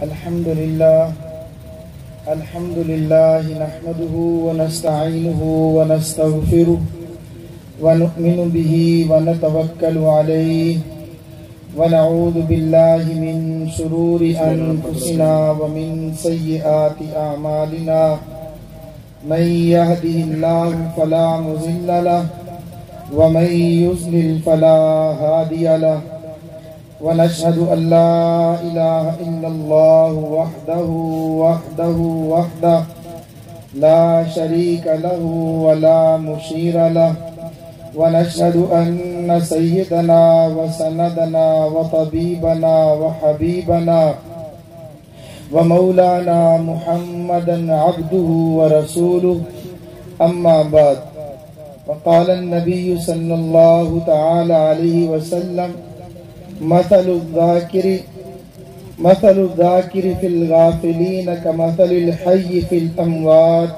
الحمد لله نحمده ونستعينه ونستغفره ونؤمن به ونتوكل عليه ونعوذ بالله من شرور أنفسنا ومن سيئات أعمالنا من يهده الله فلا مضل له ومن يضلل فلا هادي له ونشهد أن لا إله إلا الله وحده لا شريك له ولا مشير له ونشهد أن سيدنا وسندنا وطبيبنا وحبيبنا ومولانا محمدا عبده ورسوله أما بعد وقال النبي صلى الله تعالى عليه وسلم مثل الذاكر في الغافلين كمثل الحي في الأموات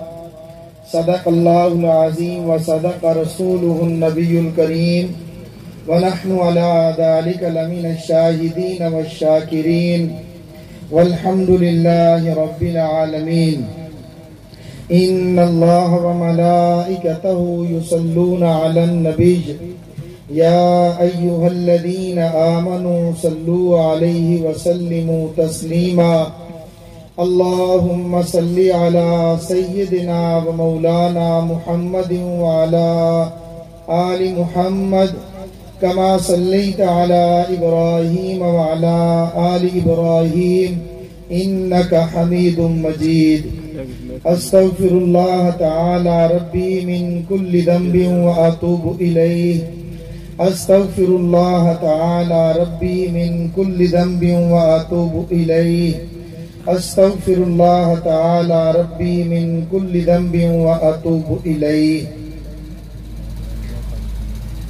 صدق الله العظيم وصدق رسوله النبي الكريم ونحن على ذلك لمن الشاهدين والشاكرين والحمد لله رب العالمين إن الله وملائكته يصلون على النبي يا أيها الذين آمنوا صلوا عليه وسلموا تسليما اللهم صل على سيدنا ومولانا محمد وعلى آل محمد كما صليت على إبراهيم وعلى آل إبراهيم إنك حميد مجيد أستغفر الله تعالى ربي من كل ذنب وأتوب إليه أستغفر الله تعالى ربي من كل ذنب وأتوب إليه أستغفر الله تعالى ربي من كل ذنب وأتوب إليه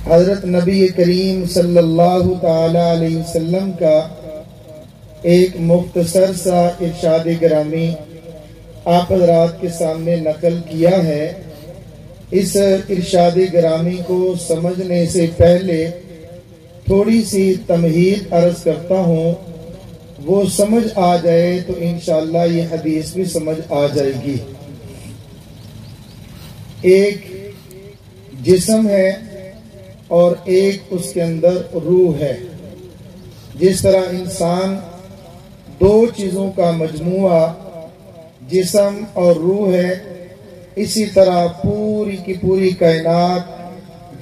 حضرت نبی کریم صلی اللہ تعالی علیہ وسلم کا ایک مختصر سا ارشاد گرامی آپ حضرات کے سامنے نقل کیا ہے۔ اس ارشاد گرامی کو سمجھنے سے پہلے تھوڑی سی تمہید عرض کرتا ہوں، وہ سمجھ آ جائے تو انشاءاللہ یہ حدیث بھی سمجھ آ جائے گی۔ ایک جسم ہے اور ایک اس کے اندر روح ہے۔ جس طرح انسان دو چیزوں کا مجموعہ جسم اور روح ہے، اسی طرح پوری کی پوری کائنات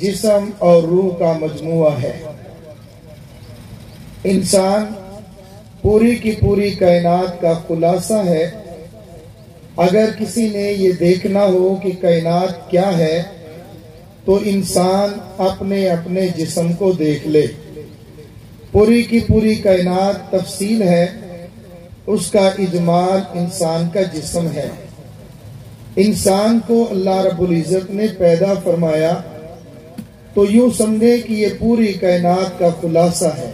جسم اور روح کا مجموعہ ہے۔ انسان پوری کی پوری کائنات کا خلاصہ ہے۔ اگر کسی نے یہ دیکھنا ہو کہ کائنات کیا ہے تو انسان اپنے اپنے جسم کو دیکھ لے۔ پوری کی پوری کائنات تفصیل ہے، اس کا اجمال انسان کا جسم ہے۔ انسان کو اللہ رب العزت نے پیدا فرمایا تو یوں سمجھے کہ یہ پوری کائنات کا خلاصہ ہے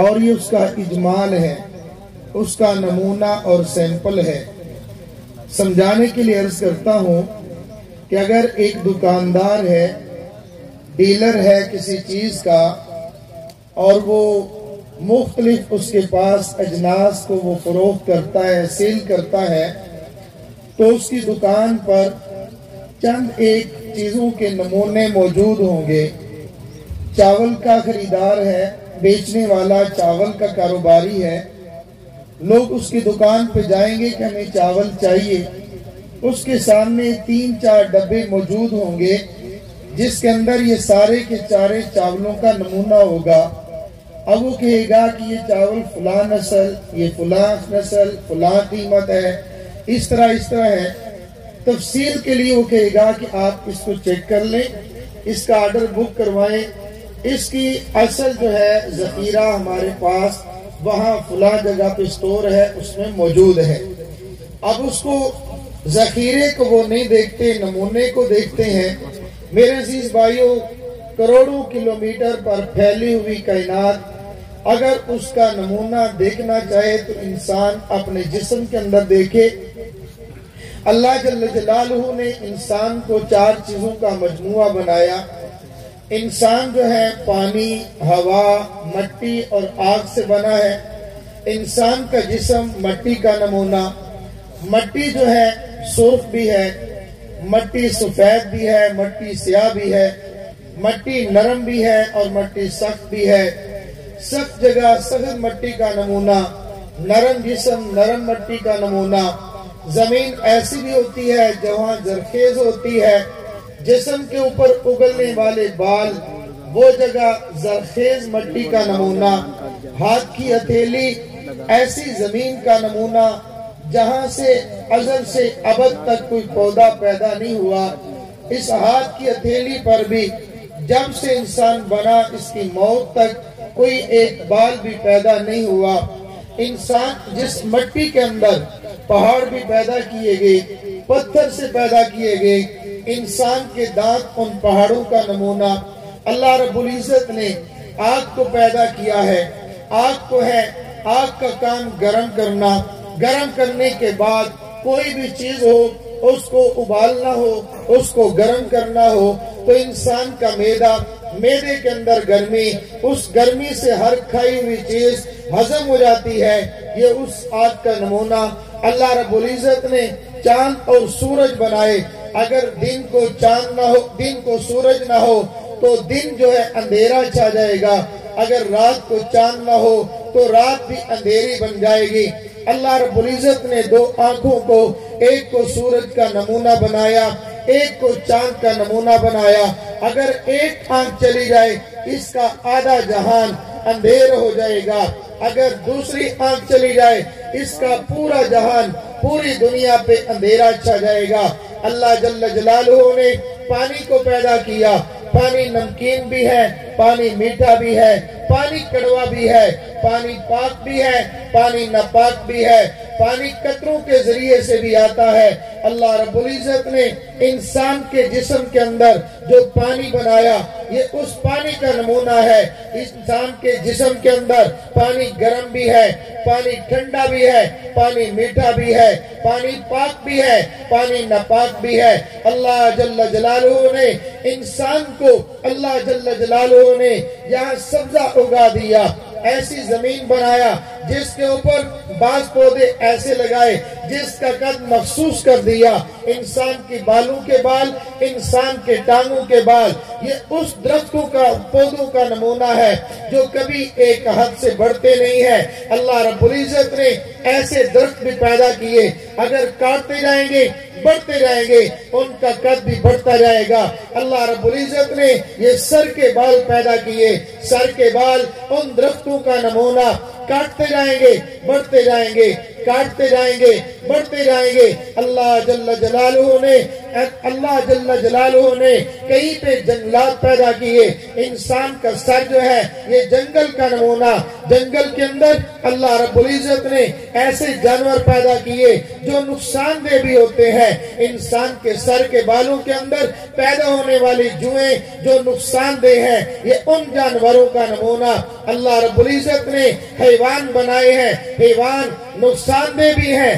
اور یہ اس کا اجمال ہے، اس کا نمونہ اور سیمپل ہے۔ سمجھانے کے لیے عرض کرتا ہوں کہ اگر ایک دکاندار ہے، ڈیلر ہے کسی چیز کا، اور وہ مختلف اس کے پاس اجناس کو وہ فروخت کرتا ہے، سیل کرتا ہے، تو اس کی دکان پر چند ایک چیزوں کے نمونے موجود ہوں گے۔ چاول کا خریدار ہے، بیچنے والا چاول کا کاروباری ہے، لوگ اس کی دکان پہ جائیں گے کہ ہمیں چاول چاہیے، اس کے سامنے 3-4 ڈبے موجود ہوں گے جس کے اندر یہ سارے کے سارے چاولوں کا نمونہ ہوگا۔ اب وہ کہے گا کہ یہ چاول فلاں نسل، یہ فلاں نسل، فلاں قیمت ہے، اس طرح ہے۔ تفصیل کے لیے وہ کہے گا کہ آپ اس کو چیک کر لیں، اس کا آرڈر بک کروائیں، اس کی اصل جو ہے ذخیرہ ہمارے پاس وہاں فلاں جگہ پہ سٹور ہے، اس میں موجود ہے۔ اب اس کو ذخیرے کو وہ نہیں دیکھتے، نمونے کو دیکھتے ہیں۔ میرے عزیز بھائیوں، کروڑوں کلومیٹر پر پھیلی ہوئی کائنات اگر اس کا نمونہ دیکھنا چاہے تو انسان اپنے جسم کے اندر دیکھے۔ اللہ جل جلالہ نے انسان کو 4 چیزوں کا مجموعہ بنایا۔ انسان جو ہے پانی، ہوا، مٹی اور آگ سے بنا ہے۔ انسان کا جسم مٹی کا نمونہ. مٹی جو ہے سرخ بھی ہے، مٹی سفید بھی ہے، مٹی سیاہ بھی ہے، مٹی نرم بھی ہے اور مٹی سخت بھی ہے. سخت جگہ سخت مٹی کا نمونہ، نرم جسم نرم مٹی کا نمونہ. زمین ایسی بھی ہوتی ہے جہاں زرخیز ہوتی ہے، جسم کے اوپر اگلنے والے بال وہ جگہ زرخیز مٹی کا نمونہ. ہاتھ کی ہتھیلی ایسی زمین کا نمونہ جہاں سے ازل سے ابد تک کوئی پودا پیدا نہیں ہوا. اس ہاتھ کی ہتھیلی پر بھی جب سے انسان بنا اس کی موت تک کوئی ایک بال بھی پیدا نہیں ہوا. انسان جس مٹی کے اندر پہاڑ بھی پیدا کیے گئے، پتھر سے پیدا کیے گئے، انسان کے دانت ان پہاڑوں کا نمونہ. اللہ رب العزت نے آگ کو پیدا کیا ہے. آگ کو ہے، آگ کا کام گرم کرنا. گرم کرنے کے بعد کوئی بھی چیز ہو اس کو ابالنا ہو، اس کو گرم کرنا ہو تو انسان کا معدے کے اندر گرمی، اس گرمی سے ہر کھائی ہوئی چیز ہضم ہو جاتی ہے. یہ اس آگ کا نمونہ. اللہ رب العزت نے چاند اور سورج بنائے. اگر دن کو چاند نہ ہو، دن کو سورج نہ ہو تو دن جو ہے اندھیرا چھا جائے گا. اگر رات کو چاند نہ ہو تو رات بھی اندھیری بن جائے گی. اللہ رب العزت نے دو آنکھوں کو، ایک کو سورج کا نمونہ بنایا، ایک کو چاند کا نمونہ بنایا. اگر ایک آنکھ چلی جائے اس کا آدھا جہان اندھیر ہو جائے گا. اگر دوسری آنکھ چلی جائے اس کا پورا جہان، پوری دنیا پہ اندھیرا چھا جائے گا. اللہ جل جلالہ نے پانی کو پیدا کیا. پانی نمکین بھی ہے، پانی میٹھا بھی ہے، پانی کڑوا بھی ہے، پانی پاک بھی ہے، پانی ناپاک بھی ہے. پانی قطروں کے ذریعے سے بھی آتا ہے. اللہ رب العزت نے انسان کے جسم کے اندر جو پانی بنایا یہ اس پانی کا نمونہ ہے. انسان کے جسم کے اندر پانی گرم بھی ہے، پانی ٹھنڈا بھی ہے، پانی میٹھا بھی ہے، پانی پاک بھی ہے، پانی ناپاک بھی ہے. اللہ جل جلالہ نے انسان کو، اللہ جل جلالہ نے یہاں سبزہ اگا دیا، ایسی زمین بنایا جس کے اوپر بعض پودے ایسے لگائے جس کا قد مخصوص کر دیا. انسان کی بالوں کے بال، انسان کے ٹانگوں کے بال، یہ اس درختوں کا، پودوں کا نمونہ ہے جو کبھی ایک حد سے بڑھتے نہیں ہیں. اللہ رب العزت نے ایسے درخت بھی پیدا کیے، اگر کاٹتے جائیں گے بڑھتے جائیں گے، ان کا قد بھی بڑھتا جائے گا. اللہ رب العزت نے یہ سر کے بال پیدا کیے. سر کے بال ان درختوں کا نمونہ، کاٹتے جائیں گے بڑھتے جائیں گے، کاٹتے جائیں گے بڑھتے جائیں گے. اللہ جل جلالہ نے کہیں پہ جنگلات پیدا کیے. انسان کا سر جو ہے یہ جنگل کا نمونہ. جنگل کے اندر اللہ رب العزت نے ایسے جانور پیدا کیے جو نقصان دہ بھی ہوتے ہیں. انسان کے سر کے بالوں کے اندر پیدا ہونے والی جوئیں جو نقصان دہ ہیں، یہ ان جانوروں کا نمونہ. اللہ رب العزت نے حیوان بنائے ہیں. حیوان نقصان دہ بھی ہیں،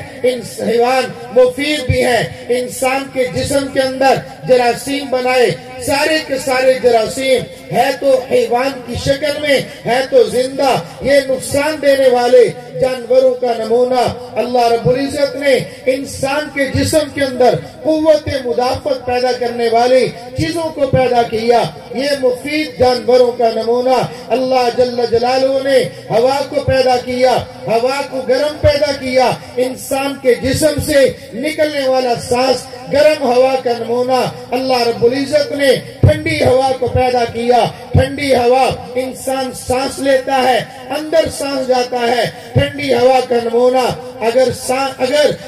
حیوان مفید بھی ہیں. انسان کے جسم کے اندر جراثیم بنائے. سارے کے سارے جراثیم ہے تو حیوان کی شکل میں، ہے تو زندہ. یہ نقصان دینے والے جانوروں کا نمونہ. اللہ رب العزت نے انسان کے جسم کے اندر قوت مدافعت پیدا کرنے والی چیزوں کو پیدا کیا. یہ مفید جانوروں کا نمونہ. اللہ جل جلالہ نے ہوا کو پیدا کیا، ہوا کو گرم پیدا کیا. انسان کے جسم سے نکلنے والا سانس گرم ہوا کا نمونہ. اللہ رب العزت نے ٹھنڈی ہوا کو پیدا کیا. ٹھنڈی ہوا انسان سانس لیتا ہے، اندر سانس جاتا ہے. ٹھنڈی ہوا کا نمونہ. اگر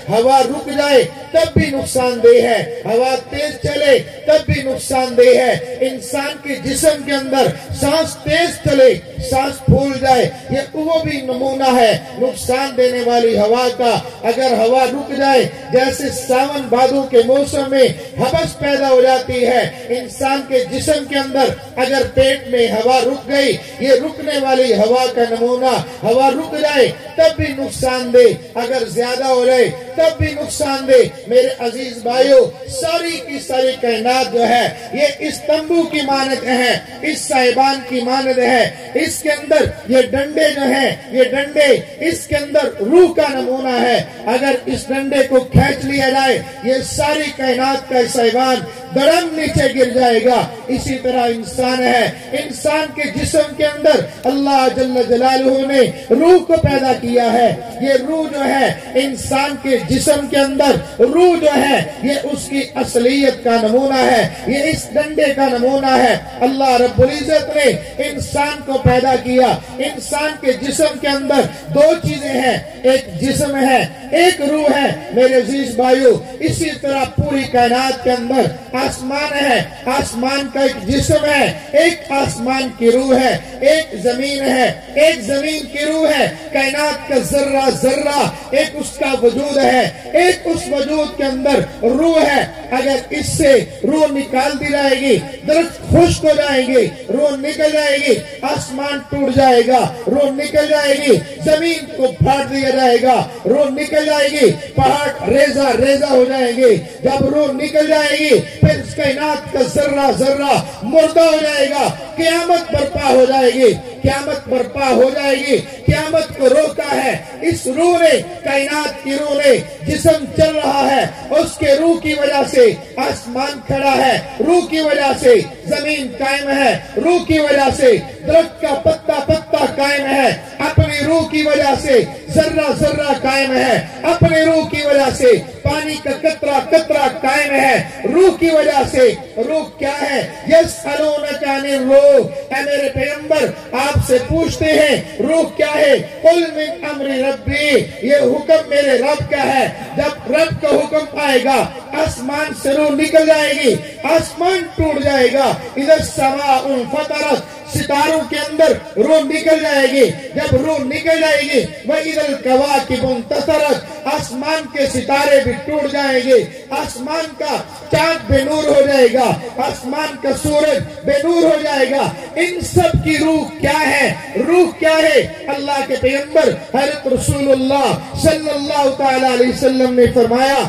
ہوا رک جائے تب بھی نقصان دہ ہے، ہوا تیز چلے تب بھی نقصان دہ ہے. انسان کے جسم کے اندر سانس تیز چلے، سانس پھول جائے، یہ وہ بھی نمونہ ہے نقصان دینے والی ہوا کا. اگر ہوا رک جائے، جیسے ساون بھادو کے موسم میں ہبس پیدا ہو جاتی ہے، انسان کے جسم کے اندر اگر پیٹ میں ہوا رک گئی، یہ رکنے والی ہوا کا نمونہ، ہوا رک جائے تب بھی نقصان دے، اگر زیادہ ہو جائے تب بھی نقصان دے۔ میرے عزیز بھائیو، ساری کی ساری کائنات جو ہے یہ اس تمبو کی مانند ہے، اس صاحبان کی مانند ہے۔ اس کے اندر یہ ڈنڈے جو ہیں، یہ ڈنڈے اس کے اندر روح کا نمونہ ہے۔ اگر اس ڈنڈے کو کھینچ لیا جائے یہ ساری کائنات کا صاحبان درم نیچے گر جائے گا۔ اسی طرح انسان ہے، انسان کے جسم کے اندر اللہ جل جلالہ نے روح کو پیدا کیا ہے۔ یہ روح جو ہے انسان کے جسم کے اندر، روح جو ہے یہ اس کی اصلیت کا نمونہ ہے، یہ اس ڈنڈے کا نمونہ ہے۔ اللہ رب العزت نے انسان کو پیدا کیا، انسان کے جسم کے اندر دو چیزیں ہیں، ایک جسم ہے، ایک روح ہے۔ میرے عزیز بھائیو، اسی طرح پوری کائنات کے اندر آسمان ہے، آسمان کا ایک جسم ہے، ایک آسمان کی روح ہے، ایک زمین ہے، ایک زمین کی روح ہے۔ کائنات کا ذرہ ذرہ ایک اس کا وجود ہے، ایک اس وجود کے اندر روح ہے۔ اگر اس سے روح نکال دی جائے گی درخت خشک ہو جائیں گے، روح نکل جائے گی آسمان ٹوٹ جائے گا، روح نکل جائے گی زمین کو پھاڑ دیا جائے گا، روح نکل جائے گی پہاڑ ریزہ ریزہ ہو جائیں گے۔ جب روح نکل جائے گی پھر اس کائنات کا ذرہ ذرہ مردہ ہو جائے گا، قیامت برپا ہو جائے گی، قیامت برپا ہو جائے گی۔ قیامت کو روکا ہے اس روح نے، کائنات کی روح نے۔ جسم چل رہا ہے، اس کے روح کی وجہ سے آسمان کھڑا ہے، روح کی وجہ سے زمین قائم ہے، روح کی وجہ سے درخت کا پتا پتا قائم ہے، اپنی روح کی وجہ سے ذرہ ذرہ قائم ہے، اپنے روح کی وجہ سے پانی کا قطرہ قطرہ قائم ہے، روح کی وجہ سے۔ روح کیا ہے؟ یسألونک عن الروح، اے میرے پیغمبر آپ سے پوچھتے ہیں روح کیا ہے؟ قل من امر ربی، یہ حکم میرے رب کا ہے۔ جب رب کا حکم آئے گا آسمان سے روح نکل جائے گی، آسمان ٹوٹ جائے گا۔ اذا السماء انفطرت، ستاروں کے اندر روح نکل جائے گی۔ جب روح نکل جائے گی وَإِذَا الْكَوَاكِبُ انتَثَرَتْ، آسمان کے ستارے بھی ٹوٹ جائیں گے، آسمان کا چاند بے نور ہو جائے گا، آسمان کا سورج بے نور ہو جائے گا۔ ان سب کی روح کیا ہے؟ روح کیا ہے؟ اللہ کے پیغمبر حضرت رسول اللہ صلی اللہ تعالی علیہ وسلم نے فرمایا،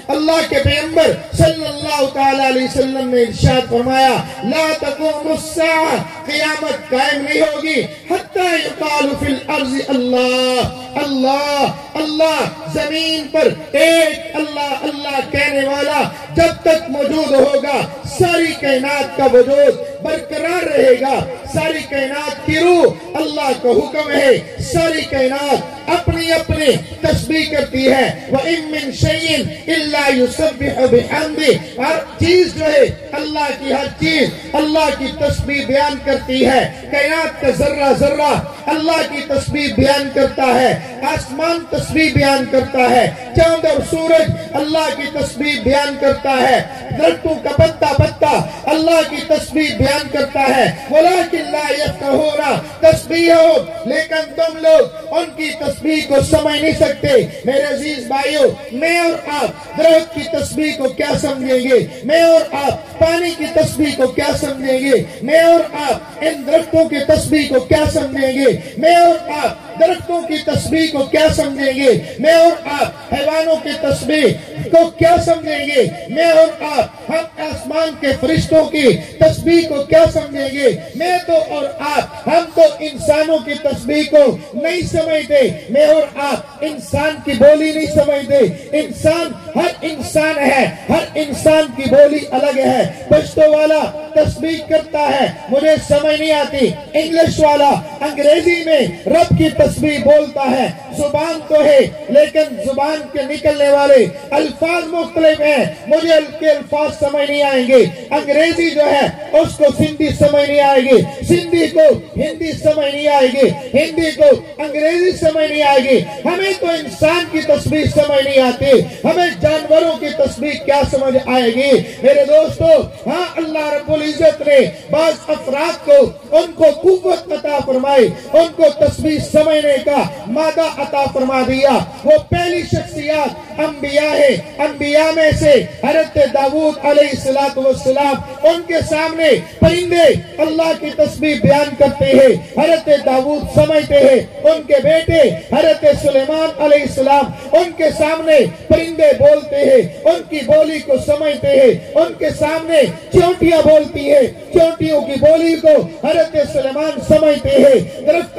اللہ کے پیغمبر صلی اللہ تعالی علیہ وسلم نے ارشاد فرمایا، لا تقوم الساعہ، قیامت قائم نہیں ہوگی حتی یقال فی الارض اللہ اللہ اللہ، زمین پر ایک اللہ اللہ کہنے والا جب تک موجود ہوگا ساری کائنات کا وجود برقرار رہے گا۔ ساری کائنات کی روح، اللہ کا حکم ہے، ساری کائنات اپنی اپنی تسبیح کرتی ہے۔ وَإِن مِّن شَيْءٍ إِلَّا يُسَبِّحُ بِحَمْدِهِ، ہر چیز جو ہے اللہ کی، ہر چیز اللہ کی تسبیح بیان کرتی ہے۔ کائنات کا ذرہ ذرہ اللہ کی تسبیح بیان کرتا ہے، آسمان تسبیح بیان کرتا ہے، چاند اور سورج اللہ کی تسبیح بیان کرتا ہے، درختوں کا پتا پتا اللہ کی تسبیح بیان کرتا ہے۔ وَلَٰكِن لَا يَفْقَهُونَ تَسْبِيحَهُمْ، لیکن تم لوگ ان کی تسبیح کو سمجھ نہیں سکتے۔ میرے عزیز بھائیو، میں اور آپ درخت کی تسبیح کو کیا سمجھیں گے؟ میں اور آپ پانی کی تسبیح کو کیا سمجھیں گے؟ میں اور آپ ان درختوں کی تسبیح کو کیا سمجھیں گے؟ میں اور آپ درختوں کی تسبیح کو کیا سمجھیں گے؟ میں اور آپ حیوانوں کی تسبیح کو کیا سمجھیں گے؟ میں اور آپ ہم آسمان کے فرشتوں کی تسبیح کو کیا سمجھیں گے؟ میں تو اور آپ ہم تو انسانوں کی تسبیح کو نہیں سمجھتے، میں اور آپ انسان کی بولی نہیں سمجھتے۔ انسان ہر انسان ہے، ہر انسان کی بولی الگ ہے۔ پشتو والا تسبیح کرتا ہے، مجھے سمجھ نہیں آتی، انگلش والا انگریزی میں رب کی تسبیح بولتا ہے۔ زبان تو ہے لیکن زبان کے نکلنے والے الفاظ مختلف ہیں، مجھے کے الفاظ سمجھ نہیں آئیں گے۔ انگریزی جو ہے اس کو سندھی سمجھ نہیں آئے گی، سندھی کو ہندی سمجھ نہیں آئے گی، ہندی کو انگریزی سمجھ نہیں آئے گی۔ ہمیں تو انسان کی تسبیح سمجھ نہیں آتی، ہمیں جانوروں کی تسبیح کیا سمجھ آئے گی؟ میرے دوستو، ہاں اللہ رب العزت نے بعض افراد کو ان کو قوت عطا فرمائی، ان کو تسبیح سمجھنے کا مادہ عطا فرما دیا۔ وہ پہلی شخصیات انبیاء ہیں، انبیاء میں سے حضرت داؤد علیہ السلام ان کے سامنے پرندے اللہ کی تسبیح بیان کرتے ہیں، حضرت داؤد سمجھتے ہیں، ان کے بیٹے حضرت سلیمان علیہ السلام ان کے سامنے پرندے بولتے ہیں، ان کی بولی کو سمجھتے ہیں، ان کے سامنے چیونٹیاں بولتی ہیں، چیونٹیوں کی بولی کو حضرت سلیمان سمجھتے ہیں، درخت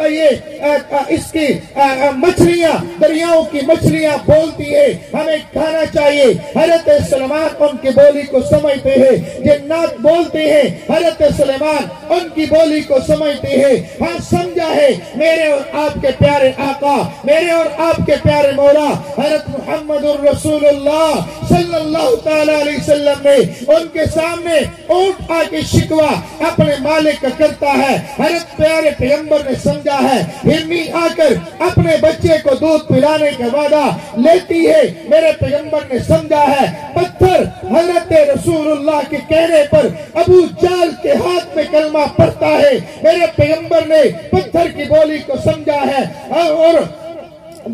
اس کی مچھلیاں دریاؤں کی مچھلیاں بولتی ہیں، ہمیں کھانا چاہیے، حضرت سلیمان ان کی بولی کو سمجھتے ہیں، جنات بولتے ہیں، حضرت سلیمان ان کی بولی کو سمجھتے ہیں۔ ہاں سمجھا ہے میرے اور آپ کے پیارے آقا، میرے اور آپ کے پیارے مولا حضرت محمد الرسول اللہ صلی اللہ تعالی علیہ وسلم نے ان کے سامنے اونٹ آ کے شکوہ اپنے مالک کا کرتا ہے، حضرت پیارے پیغمبر نے سمجھا ہے، ہرنی آ کر اپنے بچے کو دودھ پلانے کا وعدہ لیتی ہے، میرے پیغمبر نے سمجھا ہے، پتھر حضرت رسول اللہ کے کہنے پر ابو جہل کے ہاتھ میں کلمہ پڑھتا ہے، میرے پیغمبر نے پتھر کی بولی کو سمجھا ہے، اور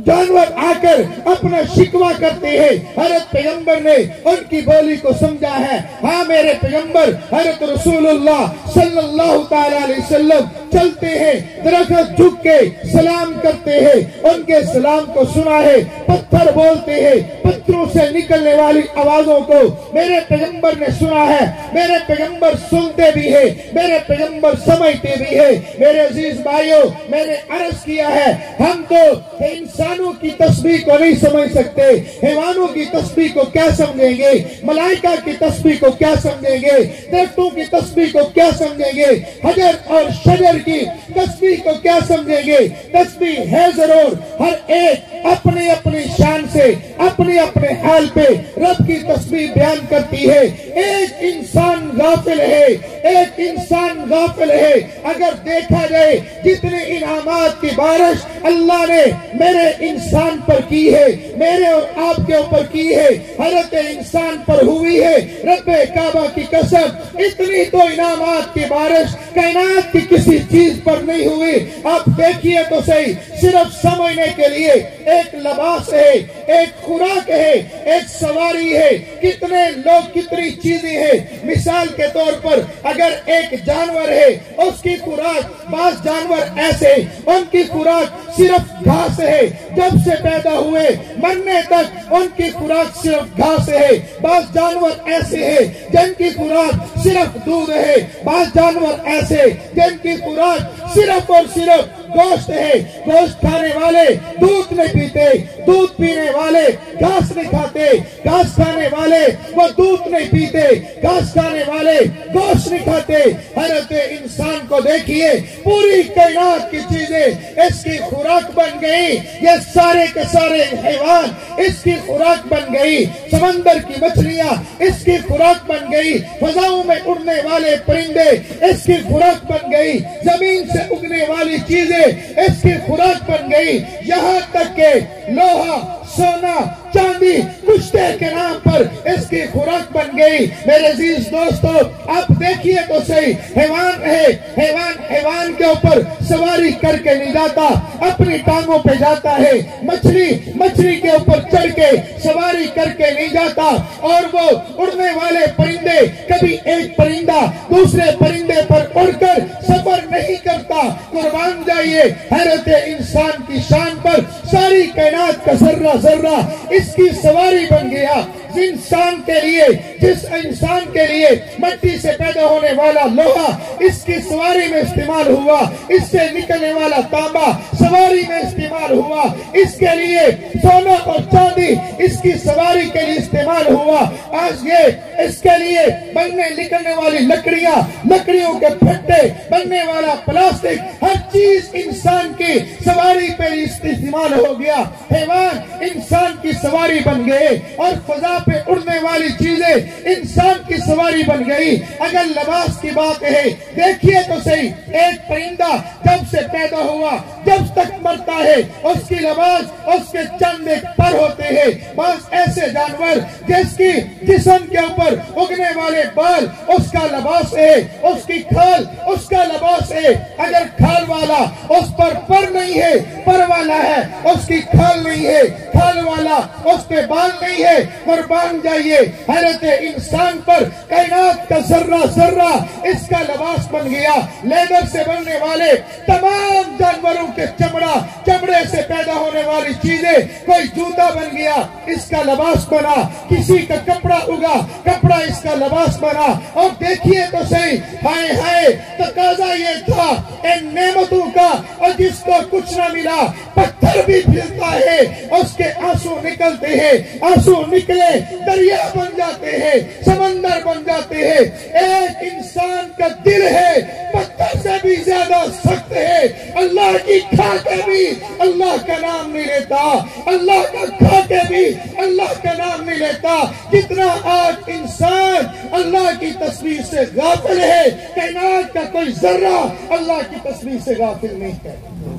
جانور آ کر اپنا شکوہ کرتے ہیں، حضرت پیغمبر نے ان کی بولی کو سمجھا ہے۔ ہاں میرے پیغمبر حضرت رسول اللہ صلی اللہ تعالی علیہ وسلم چلتے ہیں، درخت جھک کے سلام کرتے ہیں، ان کے سلام کو سنا ہے، پتھر بولتے ہیں، پتھروں سے نکلنے والی آوازوں کو میرے پیغمبر نے سنا ہے، میرے پیغمبر سنتے بھی ہیں، میرے پیغمبر سمجھتے بھی ہیں۔ میرے عزیز بھائیوں، میں نے عرض کیا ہے، ہم تو انسانوں کی تسبیح کو نہیں سمجھ سکتے، حیوانوں کی تسبیح کو کیا سمجھیں گے، ملائکہ کی تسبیح کو کیا سمجھیں گے، درختوں کی تسبیح کو کیا سمجھیں گے، حجر اور شجر کی تسبیح کو کیا سمجھیں گے۔ تسبیح ہے ضرور، ہر ایک اپنی اپنی شان سے اپنے اپنے حال پہ رب کی تسبیح بیان کرتی ہے۔ ایک انسان غافل ہے، ایک انسان غافل ہے، اگر دیکھا جائے جتنے انعامات کی بارش اللہ نے میرے انسان پر کی ہے، میرے اور آپ کے اوپر کی ہے، حضرت انسان پر ہوئی ہے، رب کعبہ کی قسم اتنی تو انعامات کی بارش کائنات کی کسی چیز پر نہیں ہوئی۔ آپ دیکھیے تو صحیح، صرف سمجھنے کے لیے ایک لباس ہے، ایک خوراک ہے، ایک سواری ہے، کتنے لوگ کتنی چیزیں ہیں۔ مثال کے طور پر اگر ایک جانور ہے، اس کی خوراک، بعض جانور ایسے ان کی خوراک صرف گھاس ہے، جب سے پیدا ہوئے مرنے تک ان کی خوراک صرف گھاس ہے۔ بعض جانور ایسے ہیں جن کی خوراک صرف دودھ ہے، بعض جانور ایسے جن کی خوراک صرف اور صرف گوشت ہے۔ گوشت کھانے والے دودھ نہیں پیتے، دودھ پینے والے گھاس نہیں کھاتے، گھاس کھانے والے وہ دودھ نہیں پیتے، گھاس کھانے والے گوشت نہیں کھاتے۔ حضرت انسان کو دیکھیے، پوری کائنات کی چیزیں اس کی خوراک بن گئی، یہ سارے کے سارے حیوان اس کی خوراک بن گئی، سمندر کی مچھلیاں اس کی خوراک بن گئی، فضاؤں میں اڑنے والے پرندے اس کی خوراک بن گئی، زمین سے اگنے والی چیزیں اس کی خوراک بن گئی، یہاں تک کہ لوہا، سونا، چاندی کشتے کے نام پر اس کی خوراک بن گئی۔ میرے عزیز دوستو، آپ دیکھیے تو صحیح، حیوان ہے، حیوان کے اوپر سواری کر کے نہیں جاتا، اپنی ٹانگوں پہ جاتا ہے، مچھلی کے اوپر چڑھ کے سواری کر کے نہیں جاتا، اور وہ اڑنے والے پرندے کبھی ایک پرندہ دوسرے پرندے پر اڑ کر سفر نہیں کرتا۔ قربان جائیے حضرت انسان کی شان پر، ساری کائنات کا ذرہ ذرہ اس کی سواری بن گیا۔ جس انسان کے لیے مٹی سے پیدا ہونے والا لوہا اس کی سواری میں استعمال ہوا، اس سے نکلنے والا تانبا سواری میں استعمال ہوا، اس کے لیے سونا اور چاندی اس کی سواری کے لیے استعمال ہوا، آج یہ اس کے لیے بننے نکلنے والی لکڑیوں کے پھٹے، بننے والا پلاسٹک، ہر چیز انسان کی سواری پہ استعمال ہو گیا۔ حیوان انسان کی سواری بن گئے، اور فضا پہ اڑنے والی چیزیں انسان کی سواری بن گئی۔ اگر لباس کی بات ہے، دیکھیے تو صحیح، ایک پرندہ جب سے پیدا ہوا جب تک مرتا ہے اس کی لباس، اس کے چند ایک پر ہوتے ہیں۔ بس ایسے جانور جس کی جسم کے اوپر اگنے والے بال اس کا لباس ہے، اس کی کھال اس کا لباس ہے۔ اگر کھال والا اس پر پر نہیں ہے، پر والا ہے، اس کی کھال نہیں ہے، کھال والا، اس پہ بال نہیں ہے، قربان جائیے حضرت انسان پر کائنات کا ذرہ ذرہ اس کا لباس بن گیا۔ لیدر سے بننے والے تمام جانوروں کے چمڑے سے پیدا ہونے والی چیزیں، کوئی جوتا بن گیا، اس کا لباس بنا، کسی کا کپڑا اگا، کپڑا اس کا لباس بنا۔ اور دیکھیے تو صحیح، ہائے ہائے تقاضا یہ تھا ان نعمتوں کا، اور جس کو کچھ نہ ملا پتھر بھی پھرتا ہے، اس کے آنسو نکلتے ہیں، آنسو نکلے دریا بن جاتے ہیں، سمندر بن جاتے ہیں۔ ایک انسان کا دل ہے پتھر سے بھی زیادہ سخت ہے، اللہ کی کھا کے بھی اللہ کا نام نہیں لیتا، اللہ کا کھا کے بھی اللہ کا نام نہیں لیتا۔ جتنا آج انسان اللہ کی تسبیح سے غافل ہے، کائنات کا کوئی ذرہ اللہ کی تسبیح سے غافل نہیں ہے۔